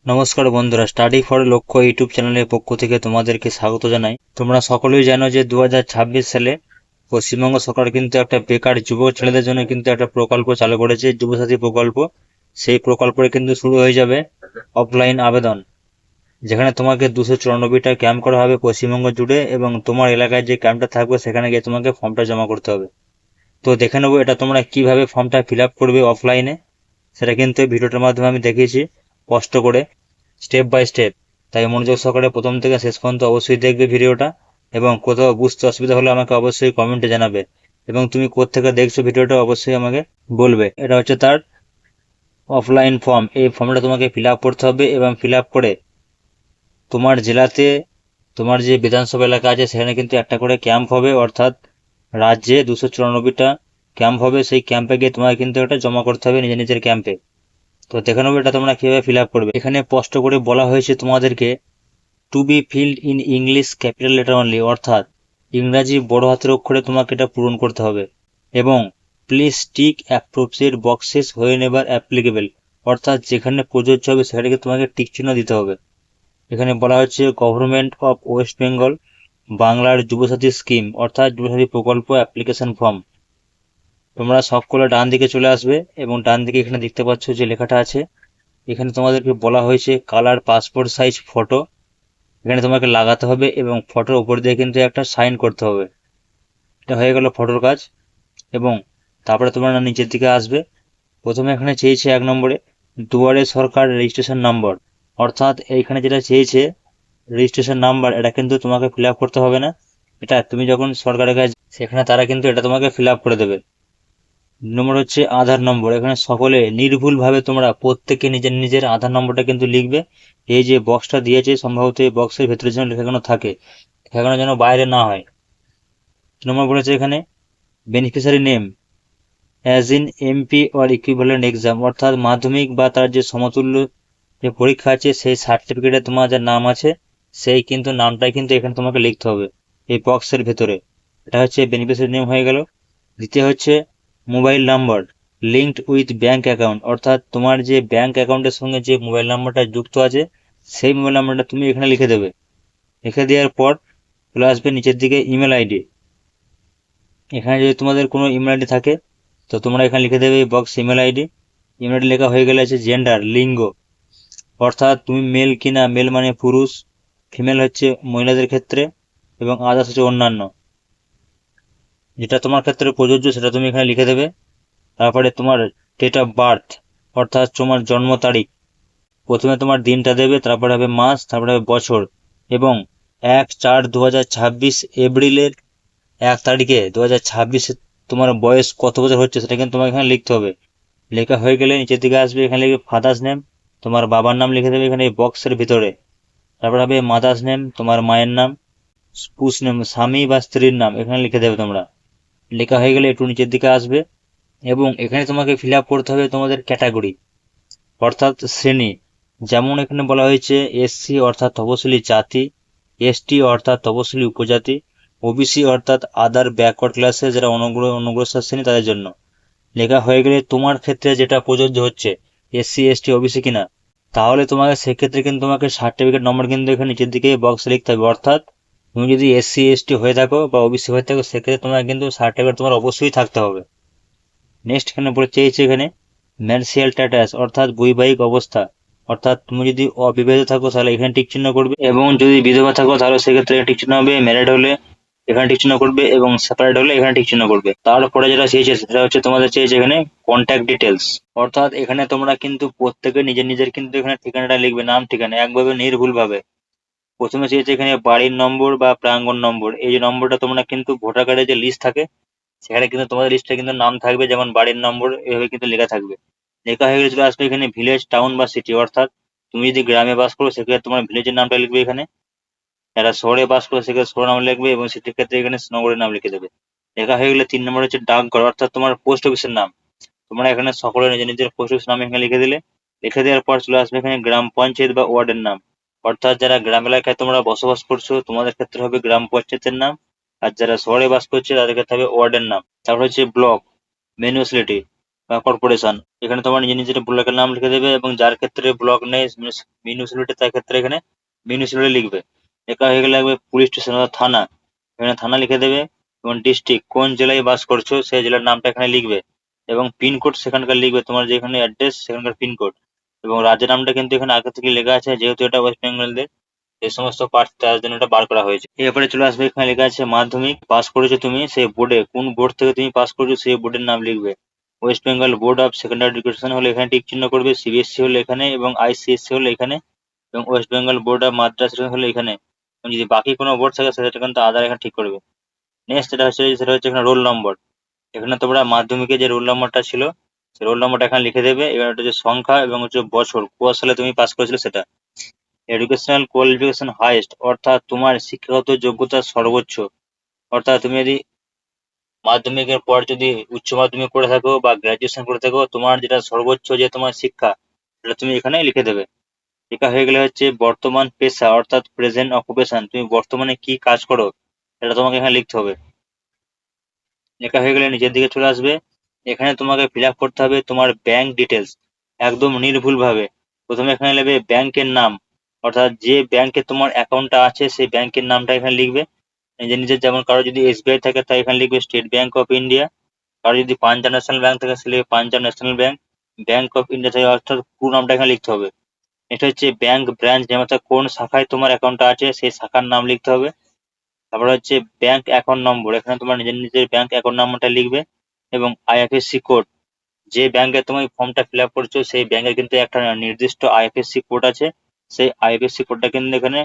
নমস্কার বন্ধুরা, study for লক্ষ্য ইউটিউব চ্যানেলের পক্ষ থেকে তোমাদেরকে স্বাগত জানাই। তোমরা সকলেই জানো যে 2026 সালে পশ্চিমবঙ্গ সরকার কিন্তু একটা বেকার যুবক ছেলেদের জন্য কিন্তু একটা প্রকল্প চালু করেছে, যুবসাথী প্রকল্প। সেই প্রকল্পে কিন্তু শুরু হয়ে যাবে অফলাইন আবেদন, যেখানে তোমাকে 294টা ক্যাম্প করা হবে পশ্চিমবঙ্গ জুড়ে, এবং তোমার এলাকায় যে ক্যাম্পটা থাকবে সেখানে গিয়ে তোমাকে ফর্মটা জমা করতে হবে। তো দেখে নেবো এটা তোমরা কিভাবে ফর্মটা ফিল আপ করবে অফলাইনে, সেটা কিন্তু এই ভিডিওটার মাধ্যমে আমি দেখিয়েছি স্পষ্ট করে, স্টেপ বাই স্টেপ। তাই মনোযোগ সহকারে প্রথম থেকে শেষ পর্যন্ত অবশ্যই দেখবে ভিডিওটা, এবং কোথাও বুঝতে অসুবিধা হলে আমাকে অবশ্যই কমেন্টে জানাবে, এবং তুমি কোত্থেকে দেখছো ভিডিওটা অবশ্যই আমাকে বলবে। এটা হচ্ছে তার অফলাইন ফর্ম। এই ফর্মটা তোমাকে ফিল আপ করতে হবে, এবং ফিল আপ করে তোমার জেলাতে তোমার যে বিধানসভা এলাকা আছে সেখানে কিন্তু একটা করে ক্যাম্প হবে, অর্থাৎ রাজ্যে 294টা ক্যাম্প হবে। সেই ক্যাম্পে গিয়ে তোমাকে কিন্তু এটা জমা করতে হবে নিজের নিজের ক্যাম্পে। তো দেখে নেবো এটা তোমরা কিভাবে ফিল আপ করবে। এখানে স্পষ্ট করে বলা হয়েছে তোমাদেরকে to be filled in English capital letter only, অর্থাৎ ইংরাজি বড় হাতের অক্ষরে তোমাকে এটা পূরণ করতে হবে। এবং please tick appropriate boxes when ever applicable, অর্থাৎ যেখানে প্রযোজ্য হবে সেখানে তোমাকে টিক চিহ্ন দিতে হবে। এখানে বলা হচ্ছে গভর্নমেন্ট অফ ওয়েস্ট বেঙ্গল বাংলার যুবসাথী স্কিম, অর্থাৎ যুবসাথী প্রকল্প অ্যাপ্লিকেশন ফর্ম। তোমরা সবগুলো ডান দিকে চলে আসবে, এবং ডান দিকে এখানে দেখতে পাচ্ছ যে লেখাটা আছে, এখানে তোমাদেরকে বলা হয়েছে কালার পাসপোর্ট সাইজ ফটো এখানে তোমাকে লাগাতে হবে, এবং ফটোর উপর দিয়ে কিন্তু একটা সাইন করতে হবে। এটা হয়ে গেল ফটোর কাজ। এবং তারপরে তোমরা নিচের দিকে আসবে। প্রথমে এখানে চেয়েছে 1 নম্বরে দুয়ারে সরকার রেজিস্ট্রেশন নাম্বার, অর্থাৎ এইখানে যেটা চেয়েছে রেজিস্ট্রেশন নাম্বার, এটা কিন্তু তোমাকে ফিল আপ করতে হবে না। এটা তুমি যখন সরকারের কাছে সেখানে তারা কিন্তু এটা তোমাকে ফিল আপ করে দেবে। 2 নম্বর হচ্ছে আধার নম্বর। এখানে সকলে নির্ভুলভাবে তোমরা প্রত্যেকে নিজের নিজের আধার নম্বরটা কিন্তু লিখবে। এই যে বক্সটা দিয়েছে সম্ভবত এই বক্সের ভেতরে যেন লেখানো থাকে, লেখানো যেন বাইরে না হয়। 2 নম্বর বলেছে এখানে beneficiary name as in MP or equivalent exam, অর্থাৎ মাধ্যমিক বা তার যে সমতুল্য যে পরীক্ষা আছে সেই সার্টিফিকেটে তোমার যার নাম আছে সেই কিন্তু নামটাই কিন্তু এখানে তোমাকে লিখতে হবে এই বক্সের ভেতরে। এটা হচ্ছে বেনিফিশিয়ারি নেম হয়ে গেল। দ্বিতীয় হচ্ছে mobile number linked with bank account, অর্থাৎ তোমার যে ব্যাংক অ্যাকাউন্টের সঙ্গে যে মোবাইল নাম্বারটা যুক্ত আছে সেই মোবাইল নাম্বারটা তুমি এখানে লিখে দেবে। লিখে দেওয়ার পর চলে আসবে নিচের দিকে ইমেল আইডি। এখানে যদি তোমাদের কোনো ইমেল আইডি থাকে তো তোমরা এখানে লিখে দেবে এই box email ID. Email ID লেখা হয়ে গেলে আছে জেন্ডার, লিঙ্গ, অর্থাৎ তুমি মেল কিনা, মেল মানে পুরুষ, ফিমেল হচ্ছে মহিলাদের ক্ষেত্রে, এবং আদার্স হচ্ছে অন্যান্য। যেটা তোমার ক্ষেত্রে প্রযোজ্য সেটা তুমি এখানে লিখে দেবে। তারপরে তোমার ডেট অফ বার্থ, অর্থাৎ তোমার জন্ম তারিখ। প্রথমে তোমার দিনটা দেবে, তারপরে হবে মাস, তারপরে হবে বছর, এবং 1/4/2026 এপ্রিলের 1 তারিখে 2026 তোমার বয়স কত বছর হচ্ছে সেটা কিন্তু তোমাকে এখানে লিখতে হবে। লেখা হয়ে গেলে নিচের দিকে আসবে, এখানে লিখবে ফাদার্স নেম, তোমার বাবার নাম লিখে দেবে এখানে বক্সের ভিতরে। তারপর হবে মাদার্স নেম, তোমার মায়ের নাম, স্পুস নেম স্বামী বা স্ত্রীর নাম এখানে লিখে দেবে তোমরা। লেখা হয়ে গেলে একটু নিচের দিকে আসবে, এবং এখানে তোমাকে ফিল আপ করতে হবে তোমাদের ক্যাটাগরি, অর্থাৎ শ্রেণী। যেমন এখানে বলা হয়েছে এসসি অর্থাৎ তপশিলি জাতি, এসটি অর্থাৎ তপশিলি উপজাতি, ওবিসি অর্থাৎ আদার ব্যাকওয়ার্ড ক্লাসে যারা অনগ্রসর শ্রেণী তাদের জন্য। লেখা হয়ে গেলে তোমার ক্ষেত্রে যেটা প্রযোজ্য হচ্ছে এসসি এসটি ওবিসি কিনা, তাহলে তোমাকে সেক্ষেত্রে কিন্তু তোমাকে সার্টিফিকেট নম্বর কিন্তু এখানে নিচের দিকে বক্স লিখতে হবে। অর্থাৎ তুমি যদি এসসি এসটি হয়ে থাকো বা ওবিসি হয়ে থাকো সেক্ষেত্রে তোমার কিন্তু সার্টিফিকেট তোমার অবশ্যই থাকতে হবে। নেক্সট এখানে বলে চেয়েছে এখানে ম্যারিটাল স্ট্যাটাস, অর্থাৎ বৈবাহিক অবস্থা, অর্থাৎ তুমি যদি অবিবাহিত থাকো তাহলে এখানে টিক চিহ্ন করবে, এবং যদি বিধবা থাকো তাহলে সেক্ষেত্রে টিক চিহ্ন হবে, ম্যারিড হলে এখানে টিক চিহ্ন করবে, এবং সেপারেট হলে এখানে টিক চিহ্ন করবে। তারপরে যেটা চেয়েছে সেটা হচ্ছে তোমাদের চেয়েছে এখানে কন্ট্যাক্ট ডিটেলস, অর্থাৎ এখানে তোমরা কিন্তু প্রত্যেকে নিজের নিজের কিন্তু এখানে ঠিকানাটা লিখবে, নাম ঠিকানা একভাবে নির্ভুল ভাবে। প্রথমে চেয়েছে এখানে বাড়ির নম্বর বা প্রাঙ্গণ নম্বর। এই যে নম্বরটা তোমরা কিন্তু ভোটার কার্ডের যে লিস্ট থাকে সেখানে কিন্তু তোমাদের লিস্টে কিন্তু নাম থাকবে, যেমন বাড়ির নম্বর এভাবে কিন্তু লেখা থাকবে। লেখা হয়ে গেলে চলে আসবে এখানে ভিলেজ, টাউন বা সিটি, অর্থাৎ তুমি যদি গ্রামে বাস করো সেক্ষেত্রে তোমার ভিলেজের নামটা লিখবে এখানে, যারা শহরে বাস করো সেক্ষেত্রে শহর নাম লিখবে, এবং সিটির ক্ষেত্রে এখানে নগরের নাম লিখে দেবে। লেখা হয়ে গেলে 3 নম্বর হচ্ছে ডাকঘর, অর্থাৎ তোমার পোস্ট অফিসের নাম। তোমরা এখানে সকলে নিজের নিজের পোস্ট অফিস নাম এখানে লিখে দিলে। লিখে দেওয়ার পর চলে আসবে এখানে গ্রাম পঞ্চায়েত বা ওয়ার্ডের নাম, অর্থাৎ যারা গ্রাম এলাকায় তোমরা বসবাস করছো তোমাদের ক্ষেত্রে হবে গ্রাম পঞ্চায়েতের নাম, আর যারা শহরে বাস করছে তাদের ক্ষেত্রে হবে ওয়ার্ডের নাম। তারপর হচ্ছে ব্লক, মিউনিসিপ্যালিটি, বা কর্পোরেশন। এখানে তোমার নিজের নিজের ব্লকের নাম লিখে দেবে, এবং যার ক্ষেত্রে ব্লক নেই মিউনিসিপ্যালিটি, তার ক্ষেত্রে এখানে মিউনিসিপ্যালিটি লিখবে। লেখা হয়ে গেলে লাগবে পুলিশ স্টেশন অর্থাৎ থানা, এখানে থানা লিখে দেবে। এবং ডিস্ট্রিক্ট, কোন জেলায় বাস করছো সেই জেলার নামটা এখানে লিখবে, এবং পিনকোড সেখানকার লিখবে, তোমার যেখানে অ্যাড্রেস সেখানকার পিনকোড। এবং রাজ্যের নামটা কিন্তু এখানে আগে থেকে লেখা আছে, যেহেতু এটা ওয়েস্ট বেঙ্গলদের এই সমস্ত পার্ট, তার জন্য এটা বার করা হয়েছে। এরপরে চলে আসবে, এখানে লেখা আছে মাধ্যমিক পাস করেছো তুমি, সেই বোর্ডে কোন বোর্ড থেকে তুমি পাস করেছো সেই বোর্ডের নাম লিখবে। West Bengal board of secondary education হলে এখানে টিক চিহ্ন করবে, সিবিএসসি হলে এখানে, এবং আইসিএসসি হলে এখানে, এবং West Bengal board of Madras হলে এখানে। এবং যদি বাকি কোনো বোর্ড থাকে সেটা কিন্তু আদার এখানে ঠিক করবে। নেক্সট সেটা হচ্ছে এখানে রোল নম্বর। এখানে তোমরা মাধ্যমিকে যে রোল নম্বরটা ছিল সেই রোল নম্বরটা এখানে লিখে দেবে। এবার এটা হচ্ছে সংখ্যা, এবং হচ্ছে বছর, কোন সালে তুমি পাস করেছিলে সেটা। এডুকেশনাল কোয়ালিফিকেশন হাইয়েস্ট, অর্থাৎ তোমার শিক্ষাগত যোগ্যতা সর্বোচ্চ। অর্থাৎ তুমি যদি মাধ্যমিকের পর যদি উচ্চ মাধ্যমিক করে থাকো বা গ্রাজুয়েশন করে থাকো, তোমার যেটা সর্বোচ্চ যে তোমার শিক্ষা, সেটা তুমি এখানে লিখে দেবে। লেখা হয়ে গেলে হচ্ছে বর্তমান পেশা, অর্থাৎ প্রেজেন্ট অকুপেশন, তুমি বর্তমানে কি কাজ করো সেটা তোমাকে এখানে লিখতে হবে। লেখা হয়ে গেলে নিচের দিকে চলে আসবে, এখানে তোমাকে ফিল আপ করতে হবে তোমার ব্যাংক ডিটেলস, একদম নির্ভুল ভাবে। প্রথমে এখানে নেবে ব্যাংকের নাম, অর্থাৎ যে ব্যাংকে তোমার অ্যাকাউন্টটা আছে সেই ব্যাংকের নামটা এখানে লিখবে নিজের নিজের। যেমন কারো যদি এসবিআই থাকে তাই এখানে লিখবে স্টেট ব্যাংক অফ ইন্ডিয়া, কারো যদি পাঞ্জাব ন্যাশনাল ব্যাংক থাকে সে লিখবে Punjab national bank. Bank of India থেকে, অর্থাৎ পুরো নামটা এখানে লিখতে হবে। এটা হচ্ছে ব্যাংক ব্রাঞ্চ, যেমন অর্থাৎ কোন শাখায় তোমার অ্যাকাউন্টটা আছে সেই শাখার নাম লিখতে হবে। তারপরে হচ্ছে ব্যাংক অ্যাকাউন্ট নম্বর, এখানে তোমার নিজের নিজের ব্যাংক অ্যাকাউন্ট নাম্বারটা লিখবে। এবং আইএফএসসি কোড, যে ব্যাংকে তুমি ফর্মটা ফিল আপ করছো সেই ব্যাংকের কিন্তু একটা নির্দিষ্ট আইএফএসসি কোড আছে, সেই আইএফএসসি কোডটা কিন্তু এখানে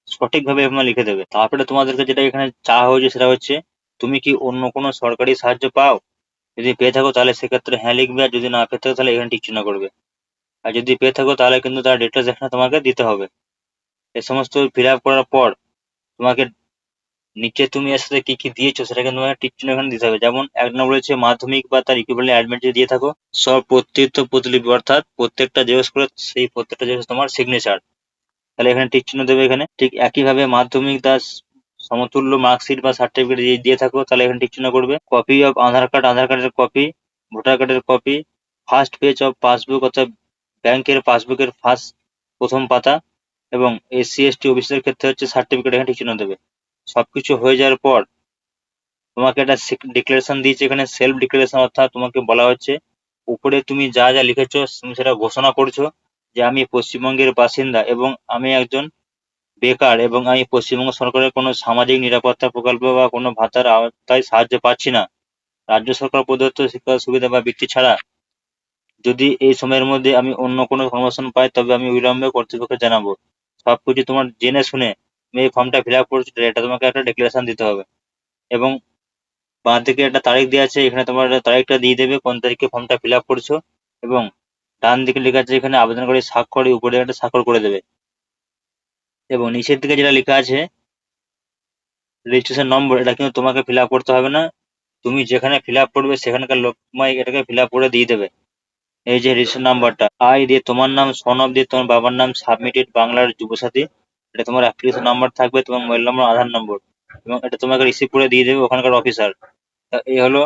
সঠিকভাবে এখানে লিখে দেবে। তারপরে তোমাদেরকে যেটা এখানে চাওয়া হয়েছে সেটা হচ্ছে তুমি কি অন্য কোনো সরকারি সাহায্য পাও, যদি পেয়ে থাকো তাহলে সেক্ষেত্রে হ্যাঁ লিখবে, আর যদি না পেয়ে থাকো তাহলে এখানে টিক চিহ্ন করবে। আর যদি পেয়ে থাকো তাহলে কিন্তু তার ডিটেলস এখানে তোমাকে দিতে হবে। এই সমস্ত ফিল আপ করার পর তোমাকে নিচে তুমি এর সাথে কি কি দিয়েছো সেটা কিন্তু তোমাকে টিক চিহ্ন এখানে দিতে হবে। যেমন এক নম্বর হচ্ছে মাধ্যমিক বা তার ইকুইভ্যালেন্ট অ্যাডমিট যদি দিয়ে থাকো, সব প্রত্যেক প্রতিলিপি, অর্থাৎ প্রত্যেকটা জেরক্স করে সেই প্রত্যেকটা জেরক্স তোমার সিগনেচার, তাহলে এখানে টিক চিহ্ন দেবে এখানে। ঠিক একইভাবে মাধ্যমিক দাস সমতুল্য মার্কশিট বা সার্টিফিকেট দিয়ে থাকো তাহলে এখানে টিক চিহ্ন করবে। কপি অফ আধার কার্ড, আধার কার্ডের কপি, ভোটার কার্ডের copy, first page of passbook, অর্থাৎ ব্যাংকের পাসবুকের প্রথম পাতা, এবং এসসি এসটি অফিসের ক্ষেত্রে হচ্ছে সার্টিফিকেট, এখানে টিক চিহ্ন দেবে। সবকিছু হয়ে যাওয়ার পর তোমাকে একটা ডিক্লারেশন দিয়েছে এখানে, সেলফ ডিক্লারেশন, অর্থাৎ তোমাকে বলা হচ্ছে উপরে তুমি যা যা লিখেছো তুমি সেটা ঘোষণা করছো যে আমি পশ্চিমবঙ্গের বাসিন্দা, এবং আমি একজন বেকার, এবং আমি পশ্চিমবঙ্গ সরকারের কোনো সামাজিক নিরাপত্তা প্রকল্প বা কোনো ভাতার আওতায় সাহায্য পাচ্ছি না। রাজ্য সরকার প্রদত্ত শিক্ষা সুবিধা বা বৃত্তি ছাড়া যদি এই সময়ের মধ্যে আমি অন্য কোনো কর্মসংস্থান পাই তবে আমি অবিলম্বে কর্তৃপক্ষকে জানাবো। সবকিছু তোমার জেনে শুনে তুমি এই ফর্মটা ফিল আপ করছো, এটা তোমাকে একটা ডিক্লারেশন দিতে হবে। এবং বাঁ দিকে একটা তারিখ দেওয়া আছে, এখানে তোমার তারিখটা দিয়ে দেবে কোন তারিখে ফর্মটা ফিল আপ করছো। এবং ডান দিকে লেখা আছে এখানে আবেদনকারী স্বাক্ষর, উপরে একটা স্বাক্ষর করে দেবে। এবং নিচের দিকে যেটা লেখা আছে রেজিস্ট্রেশন নম্বর, এটা কিন্তু তোমাকে ফিল আপ করতে হবে না, তুমি যেখানে ফিল আপ করবে সেখানকার লোকমাই এটাকে ফিল আপ করে দিয়ে দেবে। এই যে রেজিস্ট্রেশন নাম্বারটা, আই দিয়ে তোমার নাম, সনদ দিয়ে তোমার বাবার নাম, সাবমিটেড বাংলার যুবসাথী, এটা তোমার অ্যাপ্লিকেশন নাম্বার থাকবে, তোমার মোবাইল নম্বর, আধার নম্বর, এবং এটা তোমাকে রিসিভ করে দিয়ে দেবে ওখানকার অফিসার। এই হলো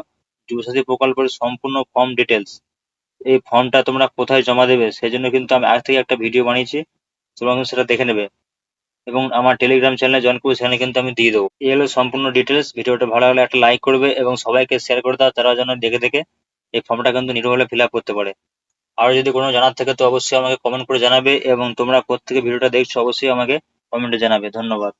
যুবসাথী প্রকল্পের সম্পূর্ণ ফর্ম ডিটেলস। এই ফর্মটা তোমরা কোথায় জমা দেবে সেজন্য কিন্তু আমি আজ থেকে একটা ভিডিও বানিয়েছি, তোমরা কিন্তু সেটা দেখে নেবে, এবং আমার টেলিগ্রাম চ্যানেলে জয়েন করবে, সেখানে কিন্তু আমি দিয়ে দেবো। এই হলো সম্পূর্ণ ডিটেলস। ভিডিওটা ভালো হলে একটা লাইক করবে এবং সবাইকে শেয়ার করে দাও, তারা যেন দেখে দেখে এই ফর্মটা কিন্তু নির্ভুলে ফিল আপ করতে পারে। আর যদি কোনো জানার থাকে তো অবশ্যই আমাকে কমেন্ট করে জানাবে, এবং তোমরা কোত্থেকে ভিডিওটা দেখছো অবশ্যই আমাকে কমেন্টে জানাবে। ধন্যবাদ।